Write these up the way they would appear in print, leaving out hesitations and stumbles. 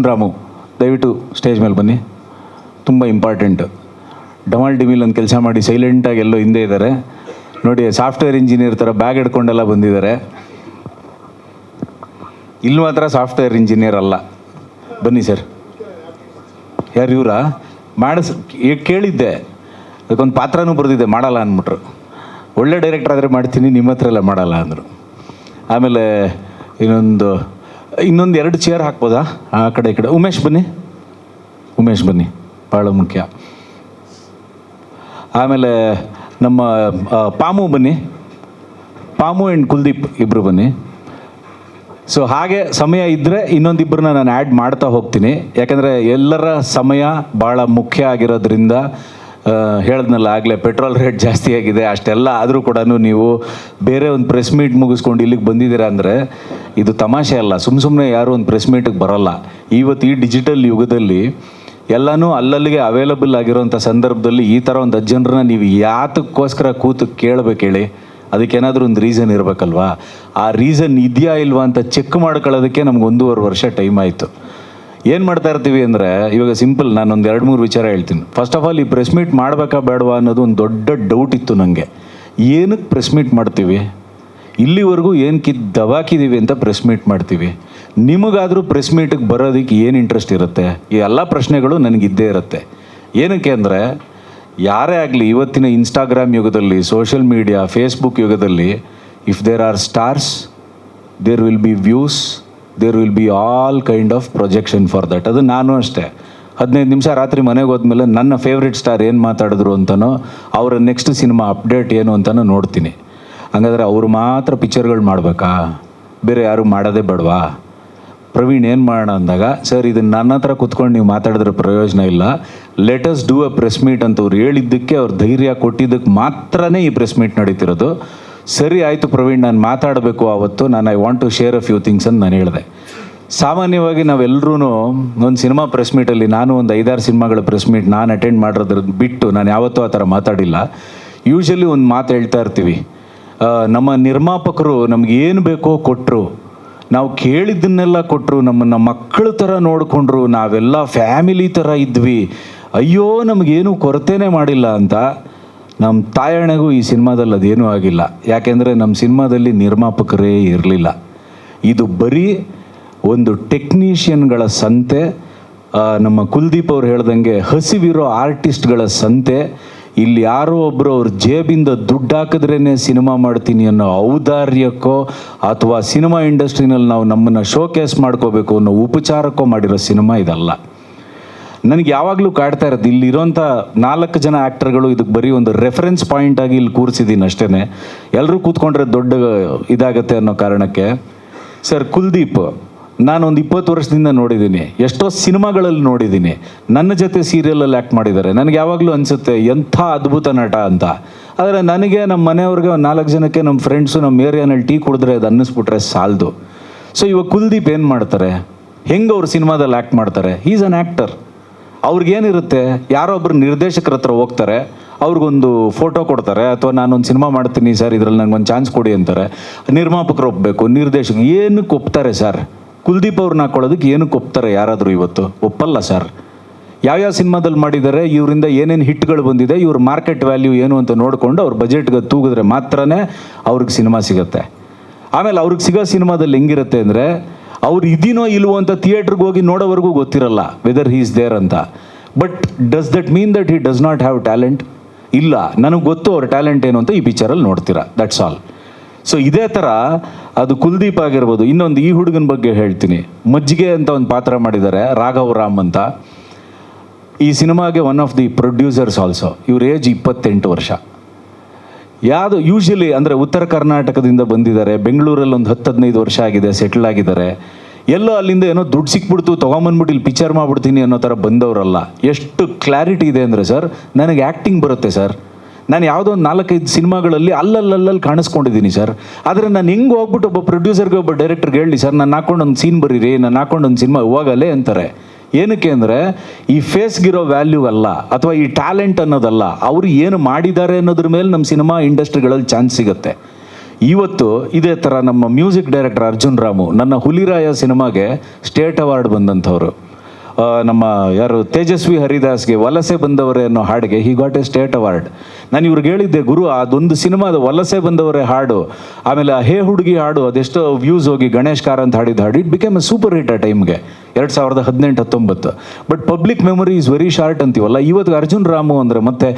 ರಾಮು ದಯವಿಟ್ಟು ಸ್ಟೇಜ್ ಮೇಲೆ ಬನ್ನಿ. ತುಂಬ ಇಂಪಾರ್ಟೆಂಟ್. ಡಮಾಲ್ ಡಿಮಿಲ್ ಒಂದು ಕೆಲಸ ಮಾಡಿ ಸೈಲೆಂಟಾಗಿ ಎಲ್ಲೋ ಹಿಂದೆ ಇದ್ದಾರೆ ನೋಡಿ. ಸಾಫ್ಟ್ವೇರ್ ಇಂಜಿನಿಯರ್ ಥರ ಬ್ಯಾಗ್ ಹಿಡ್ಕೊಂಡೆಲ್ಲ ಬಂದಿದ್ದಾರೆ. ಇಲ್ಲಿ ಮಾತ್ರ ಸಾಫ್ಟ್ವೇರ್ ಇಂಜಿನಿಯರ್ ಅಲ್ಲ. ಬನ್ನಿ ಸರ್. ಯಾರು ಇವರಾ? ಕೇಳಿದ್ದೆ, ಅದಕ್ಕೊಂದು ಪಾತ್ರನೂ ಬರೆದಿದ್ದೆ, ಮಾಡಲ್ಲ ಅಂದ್ಬಿಟ್ರು. ಒಳ್ಳೆ ಡೈರೆಕ್ಟರ್ ಆದರೆ ಮಾಡ್ತೀನಿ, ನಿಮ್ಮ ಹತ್ರ ಎಲ್ಲ ಮಾಡಲ್ಲ ಅಂದರು. ಆಮೇಲೆ ಇನ್ನೊಂದು 2 ಚೇರ್ ಹಾಕ್ಬೋದಾ ಆ ಕಡೆ ಈ ಕಡೆ? ಉಮೇಶ್ ಬನ್ನಿ, ಭಾಳ ಮುಖ್ಯ. ಆಮೇಲೆ ನಮ್ಮ ಪಾಮು ಆ್ಯಂಡ್ ಕುಲ್ದೀಪ್ ಇಬ್ಬರು ಬನ್ನಿ. ಸೊ ಹಾಗೆ ಸಮಯ ಇದ್ದರೆ ಇನ್ನೊಂದಿಬ್ಬರನ್ನ ನಾನು ಆ್ಯಡ್ ಮಾಡ್ತಾ ಹೋಗ್ತೀನಿ, ಯಾಕಂದರೆ ಎಲ್ಲರ ಸಮಯ ಭಾಳ ಮುಖ್ಯ ಆಗಿರೋದ್ರಿಂದ. ಹೇಳಿದ್ನಲ್ಲ ಆಗಲೇ, ಪೆಟ್ರೋಲ್ ರೇಟ್ ಜಾಸ್ತಿ ಆಗಿದೆ, ಅಷ್ಟೆಲ್ಲ ಆದರೂ ಕೂಡ ನೀವು ಬೇರೆ ಒಂದು ಪ್ರೆಸ್ ಮೀಟ್ ಮುಗಿಸ್ಕೊಂಡು ಇಲ್ಲಿಗೆ ಬಂದಿದ್ದೀರಾ ಅಂದರೆ ಇದು ತಮಾಷೆ ಅಲ್ಲ. ಸುಮ್ಮನೆ ಯಾರು ಒಂದು ಪ್ರೆಸ್ ಮೀಟಿಗೆ ಬರೋಲ್ಲ. ಇವತ್ತು ಈ ಡಿಜಿಟಲ್ ಯುಗದಲ್ಲಿ ಎಲ್ಲನೂ ಅಲ್ಲಲ್ಲಿಗೆ ಅವೈಲಬಲ್ ಆಗಿರೋಂಥ ಸಂದರ್ಭದಲ್ಲಿ ಈ ಥರ ಒಂದು 10 ಜನರನ್ನ ನೀವು ಯಾತಕ್ಕೋಸ್ಕರ ಕೂತು ಕೇಳಬೇಕು ಹೇಳಿ? ಅದಕ್ಕೇನಾದರೂ ಒಂದು ರೀಸನ್ ಇರಬೇಕಲ್ವಾ? ಆ ರೀಸನ್ ಇದೆಯಾ ಇಲ್ವಾ ಅಂತ ಚೆಕ್ ಮಾಡ್ಕೊಳ್ಳೋದಕ್ಕೆ ನಮ್ಗೆ 1.5 ವರ್ಷ ಟೈಮ್ ಆಯಿತು. ಏನು ಮಾಡ್ತಾ ಇರ್ತೀವಿ ಅಂದರೆ, ಇವಾಗ ಸಿಂಪಲ್ ನಾನೊಂದು 2-3 ವಿಚಾರ ಹೇಳ್ತೀನಿ. ಫಸ್ಟ್ ಆಫ್ ಆಲ್, ಈ ಪ್ರೆಸ್ ಮೀಟ್ ಮಾಡಬೇಕಾ ಬೇಡವಾ ಅನ್ನೋದು ಒಂದು ದೊಡ್ಡ ಡೌಟ್ ಇತ್ತು ನನಗೆ. ಏನಕ್ಕೆ ಪ್ರೆಸ್ ಮೀಟ್ ಮಾಡ್ತೀವಿ? ಇಲ್ಲಿವರೆಗೂ ಏನು ದಬಾಕಿದ್ದೀವಿ ಅಂತ ಪ್ರೆಸ್ ಮೀಟ್ ಮಾಡ್ತೀವಿ. ನಿಮಗಾದರೂ ಪ್ರೆಸ್ ಮೀಟಿಗೆ ಬರೋದಕ್ಕೆ ಏನು ಇಂಟ್ರೆಸ್ಟ್ ಇರುತ್ತೆ? ಈ ಎಲ್ಲ ಪ್ರಶ್ನೆಗಳು ನನಗಿದ್ದೇ ಇರುತ್ತೆ. ಏನಕ್ಕೆ ಅಂದರೆ, ಯಾರೇ ಆಗಲಿ ಇವತ್ತಿನ ಇನ್ಸ್ಟಾಗ್ರಾಮ್ ಯುಗದಲ್ಲಿ, ಸೋಷಿಯಲ್ ಮೀಡಿಯಾ, ಫೇಸ್ಬುಕ್ ಯುಗದಲ್ಲಿ, if there are stars, there will be views, there will be all kind of projection for that. ಅದು ನಾನು ಅಷ್ಟೇ. 15 ನಿಮಿಷ ರಾತ್ರಿ ಮನೆಗೆ ಹೋದ್ಮೇಲೆ ನನ್ನ ಫೇವ್ರೆಟ್ ಸ್ಟಾರ್ ಏನು ಮಾತಾಡಿದ್ರು ಅಂತನೋ, ಅವರ ನೆಕ್ಸ್ಟ್ ಸಿನಿಮಾ ಅಪ್ಡೇಟ್ ಏನು ಅಂತನೋ ನೋಡ್ತೀನಿ. ಹಾಗಾದರೆ ಅವರು ಮಾತ್ರ ಪಿಕ್ಚರ್ಗಳು ಮಾಡಬೇಕಾ? ಬೇರೆ ಯಾರು ಮಾಡೋದೇ ಬೇಡವಾ? ಪ್ರವೀಣ್ ಏನು ಮಾಡೋಣ ಅಂದಾಗ, ಸರ್ ಇದನ್ನು ನನ್ನ ಹತ್ರ ಕೂತ್ಕೊಂಡು ನೀವು ಮಾತಾಡಿದ್ರೆ ಪ್ರಯೋಜನ ಇಲ್ಲ, let us do a press meet ಅಂತ ಅವ್ರು ಹೇಳಿದ್ದಕ್ಕೆ, ಅವ್ರು ಧೈರ್ಯ ಕೊಟ್ಟಿದ್ದಕ್ಕೆ ಮಾತ್ರನೇ ಈ ಪ್ರೆಸ್ ಮೀಟ್ ನಡೀತಿರೋದು. ಸರಿ ಆಯಿತು ಪ್ರವೀಣ್, ನಾನು ಮಾತಾಡಬೇಕು ಆವತ್ತು, I want to share a few things ಅಂತ ನಾನು ಹೇಳಿದೆ. ಸಾಮಾನ್ಯವಾಗಿ ನಾವೆಲ್ಲರೂ ಒಂದು ಸಿನಿಮಾ ಪ್ರೆಸ್ ಮೀಟಲ್ಲಿ, ನಾನು ಒಂದು 5-6 ಸಿನಿಮಾಗಳ ಪ್ರೆಸ್ ಮೀಟ್ ನಾನು ಅಟೆಂಡ್ ಮಾಡೋದ್ರ ಬಿಟ್ಟು ನಾನು ಯಾವತ್ತೂ ಆ ಥರ ಮಾತಾಡಿಲ್ಲ. ಯೂಶಲಿ ಒಂದು ಮಾತು ಹೇಳ್ತಾ ಇರ್ತೀವಿ, ನಮ್ಮ ನಿರ್ಮಾಪಕರು ನಮಗೇನು ಬೇಕೋ ಕೊಟ್ಟರು, ನಾವು ಕೇಳಿದ್ದನ್ನೆಲ್ಲ ಕೊಟ್ಟರು, ನಮ್ಮನ್ನು ಮಕ್ಕಳ ಥರ ನೋಡಿಕೊಂಡ್ರು, ನಾವೆಲ್ಲ ಫ್ಯಾಮಿಲಿ ಥರ ಇದ್ವಿ, ಅಯ್ಯೋ ನಮಗೇನು ಕೊರತೆನೇ ಮಾಡಿಲ್ಲ ಅಂತ. ನಮ್ಮ ತಾಯಣೆಗೂ ಈ ಸಿನಿಮಾದಲ್ಲಿ ಅದೇನೂ ಆಗಿಲ್ಲ. ಯಾಕೆಂದರೆ ನಮ್ಮ ಸಿನಿಮಾದಲ್ಲಿ ನಿರ್ಮಾಪಕರೇ ಇರಲಿಲ್ಲ. ಇದು ಬರೀ ಒಂದು ಟೆಕ್ನಿಷಿಯನ್ಗಳ ಸಂತೆ. ನಮ್ಮ ಕುಲ್ದೀಪ್ ಅವ್ರು ಹೇಳ್ದಂಗೆ ಹಸಿವಿರೋ ಆರ್ಟಿಸ್ಟ್ಗಳ ಸಂತೆ. ಇಲ್ಲಿ ಯಾರೋ ಒಬ್ಬರು ಅವ್ರ ಜೇಬಿಂದ ದುಡ್ಡು ಹಾಕಿದ್ರೇ ಸಿನಿಮಾ ಮಾಡ್ತೀನಿ ಅನ್ನೋ ಔದಾರ್ಯಕ್ಕೋ ಅಥವಾ ಸಿನಿಮಾ ಇಂಡಸ್ಟ್ರಿನಲ್ಲಿ ನಾವು ನಮ್ಮನ್ನು ಶೋಕೇಸ್ ಮಾಡ್ಕೋಬೇಕು ಅನ್ನೋ ಉಪಚಾರಕ್ಕೋ ಮಾಡಿರೋ ಸಿನಿಮಾ ಇದಲ್ಲ. ನನಗೆ ಯಾವಾಗಲೂ ಕಾಡ್ತಾ ಇರೋದು, ಇಲ್ಲಿರೋಂಥ 4 ಜನ ಆ್ಯಕ್ಟರ್ಗಳು ಇದಕ್ಕೆ ಬರೀ ಒಂದು ರೆಫರೆನ್ಸ್ ಪಾಯಿಂಟ್ ಆಗಿ ಇಲ್ಲಿ ಕೂರಿಸಿದ್ದೀನಿ ಅಷ್ಟೇ. ಎಲ್ಲರೂ ಕೂತ್ಕೊಂಡ್ರೆ ದೊಡ್ಡ ಇದಾಗತ್ತೆ ಅನ್ನೋ ಕಾರಣಕ್ಕೆ. ಸರ್, ಕುಲ್ದೀಪ್ ನಾನೊಂದು 20 ವರ್ಷದಿಂದ ನೋಡಿದ್ದೀನಿ, ಎಷ್ಟೋ ಸಿನಿಮಾಗಳಲ್ಲಿ ನೋಡಿದ್ದೀನಿ, ನನ್ನ ಜೊತೆ ಸೀರಿಯಲಲ್ಲಿ ಆ್ಯಕ್ಟ್ ಮಾಡಿದ್ದಾರೆ. ನನಗೆ ಯಾವಾಗಲೂ ಅನಿಸುತ್ತೆ ಎಂಥ ಅದ್ಭುತ ನಟ ಅಂತ. ಆದರೆ ನನಗೆ, ನಮ್ಮ ಮನೆಯವ್ರಿಗೆ, 4 ಜನಕ್ಕೆ, ನಮ್ಮ ಫ್ರೆಂಡ್ಸು, ನಮ್ಮ ಏರಿಯಾನಲ್ಲಿ ಟೀ ಕುಡಿದ್ರೆ ಅದು ಅನ್ನಿಸ್ಬಿಟ್ರೆ ಸಾಲದು. ಸೊ ಇವಾಗ ಕುಲ್ದೀಪ್ ಏನು ಮಾಡ್ತಾರೆ, ಹೆಂಗೆ ಅವ್ರು ಸಿನಿಮಾದಲ್ಲಿ ಆ್ಯಕ್ಟ್ ಮಾಡ್ತಾರೆ? Is an actor. ಅವ್ರಿಗೇನಿರುತ್ತೆ, ಯಾರೋ ಒಬ್ಬರು ನಿರ್ದೇಶಕರ ಹತ್ರ ಹೋಗ್ತಾರೆ, ಅವ್ರಿಗೊಂದು ಫೋಟೋ ಕೊಡ್ತಾರೆ, ಅಥವಾ ನಾನೊಂದು ಸಿನಿಮಾ ಮಾಡ್ತೀನಿ ಸರ್, ಇದರಲ್ಲಿ ನನಗೊಂದು ಚಾನ್ಸ್ ಕೊಡಿ ಅಂತಾರೆ. ನಿರ್ಮಾಪಕರು ಒಪ್ಪಬೇಕು, ನಿರ್ದೇಶಕ ಏನಕ್ಕೆ ಒಪ್ತಾರೆ ಸರ್? ಕುಲ್ದೀಪ್ ಅವ್ರನ್ನ ಹಾಕೊಳ್ಳೋದಕ್ಕೆ ಏನಕ್ಕೆ ಒಪ್ತಾರೆ ಯಾರಾದರೂ? ಇವತ್ತು ಒಪ್ಪಲ್ಲ ಸರ್. ಯಾವ್ಯಾವ ಸಿನಿಮಾದಲ್ಲಿ ಮಾಡಿದ್ದಾರೆ, ಇವರಿಂದ ಏನೇನು ಹಿಟ್ಗಳು ಬಂದಿದೆ, ಇವ್ರ ಮಾರ್ಕೆಟ್ ವ್ಯಾಲ್ಯೂ ಏನು ಅಂತ ನೋಡಿಕೊಂಡು ಅವ್ರ ಬಜೆಟ್ಗೆ ತೂಗಿದ್ರೆ ಮಾತ್ರನೇ ಅವ್ರಿಗೆ ಸಿನಿಮಾ ಸಿಗುತ್ತೆ. ಆಮೇಲೆ ಅವ್ರಿಗೆ ಸಿಗೋ ಸಿನಿಮಾದಲ್ಲಿ ಹೆಂಗಿರುತ್ತೆ ಅಂದರೆ, ಅವ್ರು ಇದೀನೋ ಇಲ್ವೋ ಅಂತ ಥಿಯೇಟ್ರಿಗೆ ಹೋಗಿ ನೋಡೋವರೆಗೂ ಗೊತ್ತಿರಲ್ಲ ವೆದರ್ ಹೀ ಇಸ್ ದೇರ್ ಅಂತ. But does that mean that he does not have talent? ಇಲ್ಲ, ನನಗೆ ಗೊತ್ತು ಅವ್ರ ಟ್ಯಾಲೆಂಟ್ ಏನು ಅಂತ ಈ ಪಿಕ್ಚರಲ್ಲಿ ನೋಡ್ತೀರಾ, ದಟ್ಸ್ ಆಲ್. ಸೊ ಇದೇ ಥರ ಅದು ಕುಲ್ದೀಪ್ ಆಗಿರ್ಬೋದು. ಇನ್ನೊಂದು ಈ ಹುಡುಗನ ಬಗ್ಗೆ ಹೇಳ್ತೀನಿ. ಮಜ್ಜಿಗೆ ಅಂತ ಒಂದು ಪಾತ್ರ ಮಾಡಿದ್ದಾರೆ, ರಾಘವ್ ರಾಮ್ ಅಂತ. ಈ ಸಿನಿಮಾಗೆ one of the producers also. ಇವ್ರ ಏಜ್ 28 ವರ್ಷ. ಯಾವುದು ಯೂಶಲಿ ಅಂದರೆ ಉತ್ತರ ಕರ್ನಾಟಕದಿಂದ ಬಂದಿದ್ದಾರೆ, ಬೆಂಗಳೂರಲ್ಲಿ ಒಂದು 10-15 ವರ್ಷ ಆಗಿದೆ, ಸೆಟ್ಲ್ ಆಗಿದ್ದಾರೆ. ಎಲ್ಲೋ ಅಲ್ಲಿಂದ ಏನೋ ದುಡ್ಡು ಸಿಕ್ಬಿಡ್ತು, ತೊಗೊಂಬಂದ್ಬಿಟ್ಟು ಇಲ್ಲಿ ಪಿಕ್ಚರ್ ಮಾಡ್ಬಿಡ್ತೀನಿ ಅನ್ನೋ ಥರ ಬಂದವರಲ್ಲ. ಎಷ್ಟು ಕ್ಲಾರಿಟಿ ಇದೆ ಅಂದರೆ, ಸರ್ ನನಗೆ ಆ್ಯಕ್ಟಿಂಗ್ ಬರುತ್ತೆ ಸರ್, ನಾನು ಯಾವುದೋ ಒಂದು 4-5 ಸಿನಿಮಾಗಳಲ್ಲಿ ಅಲ್ಲಲ್ಲಿ ಕಾಣಿಸ್ಕೊಂಡಿದ್ದೀನಿ ಸರ್. ಆದರೆ ನಾನು ಹೆಂಗೆ ಹೋಗ್ಬಿಟ್ಟು ಒಬ್ಬ ಪ್ರೊಡ್ಯೂಸರ್ಗೆ, ಒಬ್ಬ ಡೈರೆಕ್ಟರ್ಗೆ ಹೇಳಿ ಸರ್ ನಾನು ಹಾಕ್ಕೊಂಡೊಂದು ಸೀನ್ ಬರೀರಿ, ನಾನು ಹಾಕ್ಕೊಂಡೊಂದು ಸಿನಿಮಾ ಹೋಗಲ್ಲೇ ಅಂತಾರೆ. ಏನಕ್ಕೆ ಅಂದರೆ, ಈ ಫೇಸ್ಗಿರೋ ವ್ಯಾಲ್ಯೂ ಅಲ್ಲ, ಅಥವಾ ಈ ಟ್ಯಾಲೆಂಟ್ ಅನ್ನೋದಲ್ಲ, ಅವರು ಏನು ಮಾಡಿದ್ದಾರೆ ಅನ್ನೋದ್ರ ಮೇಲೆ ನಮ್ಮ ಸಿನಿಮಾ ಇಂಡಸ್ಟ್ರಿಗಳಲ್ಲಿ ಚಾನ್ಸ್ ಸಿಗುತ್ತೆ. ಇವತ್ತು ಇದೇ ಥರ ನಮ್ಮ ಮ್ಯೂಸಿಕ್ ಡೈರೆಕ್ಟರ್ ಅರ್ಜುನ್ ರಾಮು ನನ್ನ ಹುಲಿರಾಯ ಸಿನಿಮಾಗೆ ಸ್ಟೇಟ್ ಅವಾರ್ಡ್ ಬಂದಂಥವ್ರು. ನಮ್ಮ ಯಾರು ತೇಜಸ್ವಿ ಹರಿದಾಸ್ಗೆ ವಲಸೆ ಬಂದವರೇ ಅನ್ನೋ ಹಾಡಿಗೆ he got A state award. ನಾನು ಇವ್ರಿಗೆ ಹೇಳಿದ್ದೆ, ಗುರು ಅದೊಂದು ಸಿನಿಮಾದ ವಲಸೆ ಬಂದವರೇ ಹಾಡು, ಆಮೇಲೆ ಹೇ ಹುಡುಗಿ ಹಾಡು ಅದೆಷ್ಟೋ ವ್ಯೂಸ್ ಹೋಗಿ ಗಣೇಶ್ ಕಾರಂತ್ ಹಾಡಿದ ಹಾಡು, it became A super hit ಆ ಟೈಮ್ಗೆ 2018-19. But public memory is very short ಅಂತೀವಲ್ಲ. ಇವತ್ತು ಅರ್ಜುನ್ ರಾಮು ಅಂದರೆ ಮತ್ತೆ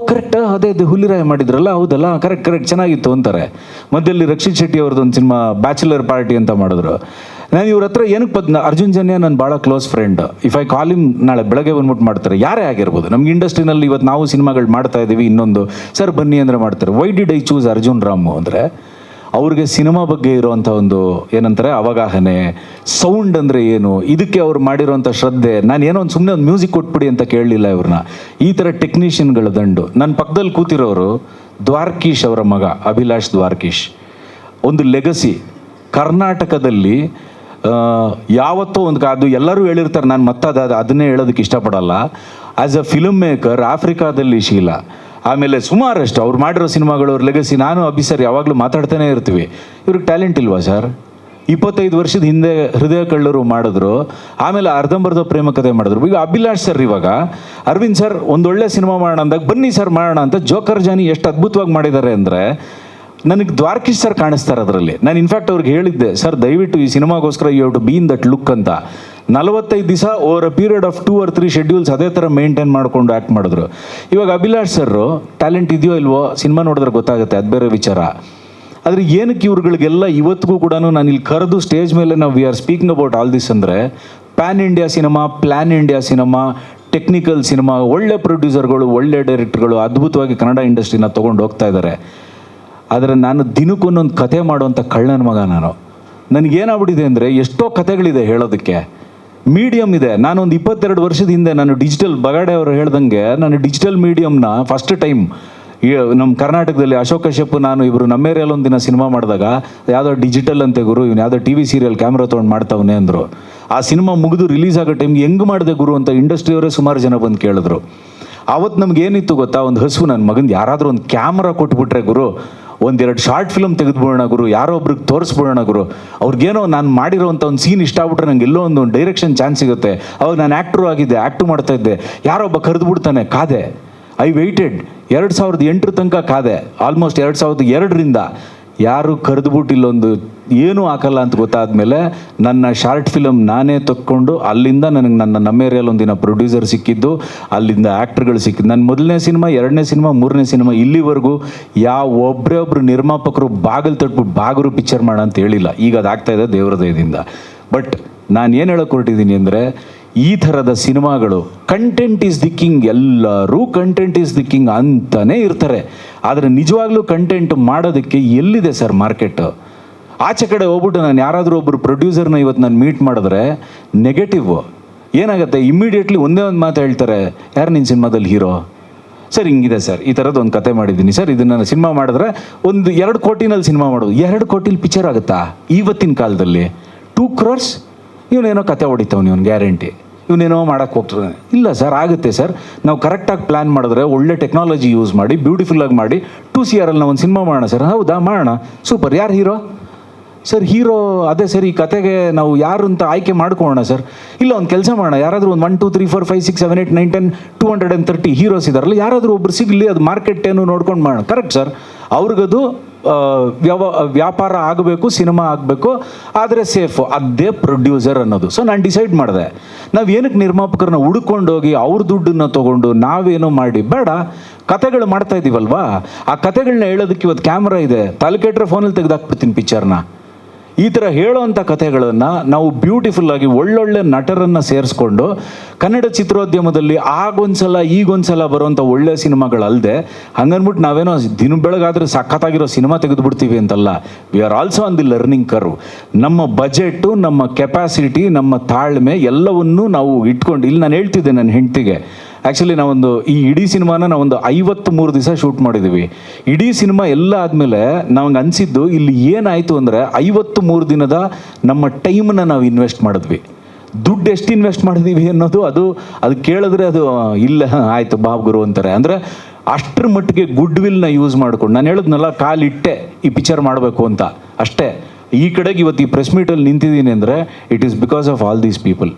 ಕರೆಕ್ಟ್ ಅದೇ ಹುಲಿರಾಯ ಮಾಡಿದ್ರಲ್ಲ, ಹೌದಲ್ಲ, ಕರೆಕ್ಟ್ ಚೆನ್ನಾಗಿತ್ತು ಅಂತಾರೆ. ಮಧ್ಯದಲ್ಲಿ ರಕ್ಷಿತ್ ಶೆಟ್ಟಿ ಅವ್ರದ್ದು ಒಂದು ಸಿನಿಮಾ ಬ್ಯಾಚುಲರ್ ಪಾರ್ಟಿ ಅಂತ ಮಾಡಿದ್ರು. ನಾನು ಇವ್ರ ಹತ್ರ ಏನಕ್ಕೆ ಅರ್ಜುನ್ ಜನ್ಯ ನನ್ನ ಭಾಳ close friend. If I call him ನಾಳೆ ಬೆಳಗ್ಗೆ ಬಂದ್ಬಿಟ್ಟು ಮಾಡ್ತಾರೆ, ಯಾರೇ ಆಗಿರ್ಬೋದು. ನಮ್ಗೆ ಇಂಡಸ್ಟ್ರಿನಲ್ಲಿ ಇವತ್ತು ನಾವು ಸಿನಿಮಾಗಳು ಮಾಡ್ತಾ ಇದ್ದೀವಿ, ಇನ್ನೊಂದು ಸರ್ ಬನ್ನಿ ಅಂದರೆ ಮಾಡ್ತಾರೆ. Why did I choose Arjun Ramu ಅಂದರೆ ಅವ್ರಿಗೆ ಸಿನಿಮಾ ಬಗ್ಗೆ ಇರೋವಂಥ ಒಂದು ಏನಂತಾರೆ ಅವಗಾಹನೆ, ಸೌಂಡ್ ಅಂದರೆ ಏನು, ಇದಕ್ಕೆ ಅವ್ರು ಮಾಡಿರೋಂಥ ಶ್ರದ್ಧೆ. ನಾನು ಏನೋ ಒಂದು ಸುಮ್ಮನೆ ಒಂದು ಮ್ಯೂಸಿಕ್ ಕೊಟ್ಬಿಡಿ ಅಂತ ಕೇಳಲಿಲ್ಲ ಇವ್ರನ್ನ. ಈ ಥರ ಟೆಕ್ನಿಷಿಯನ್ಗಳ ದಂಡು. ನನ್ನ ಪಕ್ಕದಲ್ಲಿ ಕೂತಿರೋರು ದ್ವಾರ್ಕೀಶ್ ಅವರ ಮಗ ಅಭಿಲಾಷ್ ದ್ವಾರ್ಕೀಶ್. ಒಂದು ಲೆಗಸಿ ಕರ್ನಾಟಕದಲ್ಲಿ ಯಾವತ್ತೋ ಒಂದು ಅದು ಎಲ್ಲರೂ ಹೇಳಿರ್ತಾರೆ, ನಾನು ಅದನ್ನೇ ಹೇಳೋದಕ್ಕೆ ಇಷ್ಟಪಡಲ್ಲ. ಆ್ಯಸ್ ಅ ಫಿಲ್ಮ್ ಮೇಕರ್ ಆಫ್ರಿಕಾದಲ್ಲಿ ಶೀಲಾ, ಆಮೇಲೆ ಸುಮಾರಷ್ಟು ಅವ್ರು ಮಾಡಿರೋ ಸಿನಿಮಾಗಳು, ಅವ್ರ ಲೆಗಸಿ. ನಾನು ಅಭಿ ಸರ್ ಯಾವಾಗಲೂ ಮಾತಾಡ್ತಾನೆ ಇರ್ತೀವಿ, ಇವ್ರಿಗೆ ಟ್ಯಾಲೆಂಟ್ ಇಲ್ವಾ ಸರ್? 25 ವರ್ಷದ ಹಿಂದೆ ಹೃದಯ ಕಳ್ಳರು ಮಾಡಿದ್ರು, ಆಮೇಲೆ ಅರ್ಧಂಬರ್ಧ ಪ್ರೇಮ ಕಥೆ ಮಾಡಿದ್ರು. ಈಗ ಅಭಿಲಾಷ್ ಸರ್ ಇವಾಗ ಅರವಿಂದ್ ಸರ್ ಒಂದೊಳ್ಳೆ ಸಿನಿಮಾ ಮಾಡೋಣ ಅಂದಾಗ ಬನ್ನಿ ಸರ್ ಮಾಡೋಣ ಅಂತ ಜೋಕರ್ ಜಾನಿ ಎಷ್ಟು ಅದ್ಭುತವಾಗಿ ಮಾಡಿದ್ದಾರೆ ಅಂದರೆ ನನಗೆ ದ್ವಾರಕೀಶ್ ಸರ್ ಕಾಣಿಸ್ತಾರೆ ಅದರಲ್ಲಿ. ನಾನು ಇನ್ಫ್ಯಾಕ್ಟ್ ಅವ್ರಿಗೆ ಹೇಳಿದ್ದೆ, ಸರ್ ದಯವಿಟ್ಟು ಈ ಸಿನಿಮಾಗೋಸ್ಕರ you have to be in that look ಅಂತ. 45 ದಿವಸ over a period of 2 or 3 schedules ಅದೇ ಥರ ಮೇಂಟೈನ್ ಮಾಡಿಕೊಂಡು ಆ್ಯಕ್ಟ್ ಮಾಡಿದ್ರು. ಇವಾಗ ಅಭಿಲಾಷ್ ಸರ್ ಟ್ಯಾಲೆಂಟ್ ಇದೆಯೋ ಇಲ್ವೋ ಸಿನಿಮಾ ನೋಡಿದ್ರೆ ಗೊತ್ತಾಗುತ್ತೆ, ಅದು ಬೇರೆ ವಿಚಾರ. ಆದರೆ ಏನಕ್ಕೆ ಇವ್ರುಗಳಿಗೆಲ್ಲ ಇವತ್ತಿಗೂ ಕೂಡ ನಾನು ಇಲ್ಲಿ ಕರೆದು ಸ್ಟೇಜ್ ಮೇಲೆ ನಾವು we are speaking about all this ಅಂದರೆ pan India cinema, plan India cinema, technical cinema, ಒಳ್ಳೆ ಪ್ರೊಡ್ಯೂಸರ್ಗಳು, ಒಳ್ಳೆ ಡೈರೆಕ್ಟರ್ಗಳು ಅದ್ಭುತವಾಗಿ ಕನ್ನಡ ಇಂಡಸ್ಟ್ರಿನ ತೊಗೊಂಡು ಹೋಗ್ತಾ ಇದ್ದಾರೆ. ಆದರೆ ನಾನು ದಿನಕ್ಕೊಂದೊಂದು ಕತೆ ಮಾಡುವಂಥ ಕಳ್ಳನ ಮಗ ನಾನು. ನನಗೇನಾಗ್ಬಿಟ್ಟಿದೆ ಅಂದರೆ ಎಷ್ಟೋ ಕತೆಗಳಿದೆ ಹೇಳೋದಕ್ಕೆ, ಮೀಡಿಯಮ್ ಇದೆ. ನಾನೊಂದು 22 ವರ್ಷದ ಹಿಂದೆ ನಾನು ಡಿಜಿಟಲ್ ಬಗಾಡೆ ಅವರು ಹೇಳ್ದಂಗೆ ನಾನು ಡಿಜಿಟಲ್ ಮೀಡಿಯಮ್ನ ಫಸ್ಟ್ ಟೈಮ್ ನಮ್ಮ ಕರ್ನಾಟಕದಲ್ಲಿ ಅಶೋಕ್ ಕಶ್ಯಪ್ ನಾನು ಇಬ್ಬರು ನಮ್ಮ ಏರಿಯಲ್ಲಿ ಒಂದು ದಿನ ಸಿನಿಮಾ ಮಾಡಿದಾಗ ಯಾವುದೋ ಡಿಜಿಟಲ್ ಅಂತೆ ಗುರು, ಇವನು ಯಾವುದೋ TV ಸೀರಿಯಲ್ ಕ್ಯಾಮ್ರಾ ತೊಗೊಂಡು ಮಾಡ್ತಾವನೆ ಅಂದರು. ಆ ಸಿನಿಮಾ ಮುಗಿದು ರಿಲೀಸ್ ಆಗೋ ಟೈಮ್ಗೆ ಹೆಂಗೆ ಮಾಡಿದೆ ಗುರು ಅಂತ ಇಂಡಸ್ಟ್ರಿಯವರೇ ಸುಮಾರು ಜನ ಬಂದು ಕೇಳಿದ್ರು. ಆವತ್ತು ನಮಗೇನಿತ್ತು ಗೊತ್ತಾ, ಒಂದು ಹಸು, ನನ್ನ ಮಗಂದು ಯಾರಾದರೂ ಒಂದು ಕ್ಯಾಮ್ರಾ ಕೊಟ್ಬಿಟ್ರೆ ಗುರು, 1-2 ಶಾರ್ಟ್ ಫಿಲ್ಮ್ ತೆಗೆದುಬಿಡೋಣ ಗುರು, ಯಾರೋ ಒಬ್ರಿಗೆ ತೋರಿಸ್ಬಿಡೋಣ ಗುರು, ಅವ್ರಿಗೇನೋ ನಾನು ಮಾಡಿರೋವಂಥ ಒಂದು ಸೀನ್ ಇಷ್ಟ ಆಗ್ಬಿಟ್ರೆ ನಂಗೆ ಎಲ್ಲೋ ಒಂದು ಡೈರೆಕ್ಷನ್ ಚಾನ್ಸ್ ಸಿಗುತ್ತೆ. ಅವಾಗ ನಾನು ಆ್ಯಕ್ಟ್ರು ಆಗಿದ್ದೆ, ಆ್ಯಕ್ಟು ಮಾಡ್ತಾ ಇದ್ದೆ, ಯಾರೋ ಒಬ್ಬ ಕರೆದುಬಿಡ್ತಾನೆ, ಕಾದೆ. ಐ ವೆಯ್ಟೆಡ್ 2008 ತನಕ ಕಾದೆ, ಆಲ್ಮೋಸ್ಟ್ 2002ರಿಂದ ಯಾರು ಕರೆದುಬಿಟ್ಟು ಇಲ್ಲೊಂದು ಏನೂ ಹಾಕಲ್ಲ ಅಂತ ಗೊತ್ತಾದಮೇಲೆ ನನ್ನ ಶಾರ್ಟ್ ಫಿಲಮ್ ನಾನೇ ತಕ್ಕೊಂಡು ಅಲ್ಲಿಂದ ನನಗೆ ನಮ್ಮ ಏರಿಯಲ್ಲಿ ಒಂದಿನ ಪ್ರೊಡ್ಯೂಸರ್ ಸಿಕ್ಕಿದ್ದು, ಅಲ್ಲಿಂದ ಆ್ಯಕ್ಟ್ರುಗಳು ಸಿಕ್ಕಿದ್ದು. ನನ್ನ ಮೊದಲನೇ ಸಿನಿಮಾ, 2ನೇ ಸಿನಿಮಾ, 3ನೇ ಸಿನಿಮಾ ಇಲ್ಲಿವರೆಗೂ ಒಬ್ಬರು ನಿರ್ಮಾಪಕರು ಬಾಗಿಲು ತಟ್ಬಿಟ್ಟು ಬಾಗರು ಪಿಕ್ಚರ್ ಮಾಡ ಅಂತ ಹೇಳಿಲ್ಲ. ಈಗ ಅದಾಗ್ತಾಯಿದೆ ದೇವರ ದಯದಿಂದ. ಬಟ್ ನಾನು ಏನು ಹೇಳೋಕೆ ಹೊರಟಿದ್ದೀನಿ ಅಂದರೆ ಈ ಥರದ ಸಿನಿಮಾಗಳು ಕಂಟೆಂಟ್ ಈಸ್ ದಿ ಕಿಂಗ್, ಎಲ್ಲರೂ ಕಂಟೆಂಟ್ ಈಸ್ ದಿ ಕಿಂಗ್ ಅಂತಲೇ ಇರ್ತಾರೆ. ಆದರೆ ನಿಜವಾಗ್ಲೂ ಕಂಟೆಂಟ್ ಮಾಡೋದಕ್ಕೆ ಎಲ್ಲಿದೆ ಸರ್ ಮಾರ್ಕೆಟು? ಆಚೆ ಕಡೆ ಹೋಗ್ಬಿಟ್ಟು ನಾನು ಯಾರಾದರೂ ಒಬ್ಬರು ಪ್ರೊಡ್ಯೂಸರ್ನ ಇವತ್ತು ನಾನು ಮೀಟ್ ಮಾಡಿದ್ರೆ ನೆಗೆಟಿವ್ ಏನಾಗುತ್ತೆ, ಇಮ್ಮಿಡಿಯೇಟ್ಲಿ ಒಂದೇ ಒಂದು ಮಾತು ಹೇಳ್ತಾರೆ, ಯಾರು ನಿನ್ನ ಸಿನಿಮಾದಲ್ಲಿ ಹೀರೋ? ಸರ್ ಹಿಂಗಿದೆ ಸರ್, ಈ ಥರದ್ದು ಒಂದು ಕತೆ ಮಾಡಿದ್ದೀನಿ ಸರ್, ಇದನ್ನು ನಾನು ಸಿನಿಮಾ ಮಾಡಿದ್ರೆ ಒಂದು 2 ಕೋಟಿನಲ್ಲಿ ಸಿನಿಮಾ ಮಾಡೋದು. 2 ಕೋಟಿಲಿ ಪಿಕ್ಚರ್ ಆಗುತ್ತಾ ಇವತ್ತಿನ ಕಾಲದಲ್ಲಿ? 2 crores ಇವನೇನೋ ಕತೆ ಹೊಡಿತಾವ್, ಇವನು ಗ್ಯಾರಂಟಿ ಇವನೇನೋ ಮಾಡೋಕ್ಕೆ ಹೋಗ್ತಾನೆ. ಇಲ್ಲ ಸರ್, ಆಗುತ್ತೆ ಸರ್, ನಾವು ಕರೆಕ್ಟಾಗಿ ಪ್ಲ್ಯಾನ್ ಮಾಡಿದ್ರೆ, ಒಳ್ಳೆ ಟೆಕ್ನಾಲಜಿ ಯೂಸ್ ಮಾಡಿ, ಬ್ಯೂಟಿಫುಲ್ಲಾಗಿ ಮಾಡಿ 2 CRL ನಾವು ಒಂದು ಸಿನಿಮಾ ಮಾಡೋಣ ಸರ್. ಹೌದಾ, ಮಾಡೋಣ, ಸೂಪರ್. ಯಾರು ಹೀರೋ ಸರ್? ಹೀರೋ ಅದೇ ಸರ್, ಈ ಕತೆಗೆ ನಾವು ಯಾರು ಅಂತ ಆಯ್ಕೆ ಮಾಡ್ಕೊಳ್ಳೋಣ ಸರ್. ಇಲ್ಲ, ಒಂದು ಕೆಲಸ ಮಾಡೋಣ, ಯಾರಾದರೂ ಒಂದು 1 2 3 4 5 6 7 8 9 10 230 ಹೀರೋಸ್ ಇದ್ದಾರಲ್ಲ, ಯಾರಾದರೂ ಒಬ್ರು ಸಿಗಲಿ, ಅದು ಮಾರ್ಕೆಟ್ ಏನು ನೋಡ್ಕೊಂಡು ಮಾಡೋಣ. ಕರೆಕ್ಟ್ ಸರ್, ಅವ್ರಿಗದು ವ್ಯಾಪಾರ ಆಗಬೇಕು, ಸಿನಿಮಾ ಆಗಬೇಕು, ಆದರೆ ಸೇಫು, ಅದೇ ಪ್ರೊಡ್ಯೂಸರ್ ಅನ್ನೋದು. ಸೊ ನಾನು ಡಿಸೈಡ್ ಮಾಡಿದೆ, ನಾವು ಏನಕ್ಕೆ ನಿರ್ಮಾಪಕರನ್ನ ಹುಡ್ಕೊಂಡೋಗಿ ಅವ್ರ ದುಡ್ಡನ್ನು ತೊಗೊಂಡು ನಾವೇನೋ ಮಾಡಿ ಬೇಡ, ಕತೆಗಳು ಮಾಡ್ತಾ ಇದ್ದೀವಲ್ವಾ, ಆ ಕತೆಗಳನ್ನ ಹೇಳೋದಕ್ಕೆ ಇವತ್ತು ಕ್ಯಾಮ್ರಾ ಇದೆ, ತಲೆ ಕೆಟ್ಟರೆ ಫೋನಲ್ಲಿ ತೆಗೆದಾಕ್ಬಿಡ್ತೀನಿ ಪಿಕ್ಚರ್ನ. ಈ ಥರ ಹೇಳೋವಂಥ ಕಥೆಗಳನ್ನು ನಾವು ಬ್ಯೂಟಿಫುಲ್ಲಾಗಿ ಒಳ್ಳೊಳ್ಳೆ ನಟರನ್ನು ಸೇರಿಸ್ಕೊಂಡು ಕನ್ನಡ ಚಿತ್ರೋದ್ಯಮದಲ್ಲಿ ಆಗೊಂದ್ಸಲ ಈಗೊಂದ್ಸಲ ಬರುವಂಥ ಒಳ್ಳೆ ಸಿನಿಮಾಗಳಲ್ಲದೆ ಹಂಗನ್ಬಿಟ್ಟು ನಾವೇನೋ ದಿನ ಬೆಳಗಾದರೆ ಸಖತ್ತಾಗಿರೋ ಸಿನಿಮಾ ತೆಗೆದುಬಿಡ್ತೀವಿ ಅಂತಲ್ಲ. We are also on the learning curve. ನಮ್ಮ ಬಜೆಟು, ನಮ್ಮ ಕೆಪಾಸಿಟಿ, ನಮ್ಮ ತಾಳ್ಮೆ ಎಲ್ಲವನ್ನೂ ನಾವು ಇಟ್ಕೊಂಡು, ಇಲ್ಲಿ ನಾನು ಹೇಳ್ತಿದ್ದೆ ನನ್ನ ಹೆಂಡತಿಗೆ, ಆ್ಯಕ್ಚುಲಿ ನಾವೊಂದು ಈ ಇಡೀ ಸಿನಿಮಾನ ನಾವೊಂದು 53 ದಿವಸ ಶೂಟ್ ಮಾಡಿದ್ದೀವಿ. ಇಡೀ ಸಿನಿಮಾ ಎಲ್ಲ ಆದಮೇಲೆ ನಮಗೆ ಅನಿಸಿದ್ದು ಇಲ್ಲಿ ಏನಾಯಿತು ಅಂದರೆ 53 ದಿನದ ನಮ್ಮ ಟೈಮನ್ನ ನಾವು ಇನ್ವೆಸ್ಟ್ ಮಾಡಿದ್ವಿ. ದುಡ್ಡು ಎಷ್ಟು ಇನ್ವೆಸ್ಟ್ ಮಾಡಿದ್ದೀವಿ ಅನ್ನೋದು ಅದು ಕೇಳಿದ್ರೆ ಅದು ಇಲ್ಲ ಆಯಿತು ಬಾಬ್ ಗುರು ಅಂತಾರೆ. ಅಂದರೆ ಅಷ್ಟರ ಮಟ್ಟಿಗೆ ಗುಡ್ ವಿಲ್ನ ಯೂಸ್ ಮಾಡ್ಕೊಂಡು, ನಾನು ಹೇಳಿದ್ನಲ್ಲ, ಕಾಲಿಟ್ಟೆ ಈ ಪಿಕ್ಚರ್ ಮಾಡಬೇಕು ಅಂತ ಅಷ್ಟೇ. ಈ ಕಡೆಗೆ ಇವತ್ತು ಈ ಪ್ರೆಸ್ ಮೀಟಲ್ಲಿ ನಿಂತಿದ್ದೀನಿ ಅಂದರೆ it is because of all these people.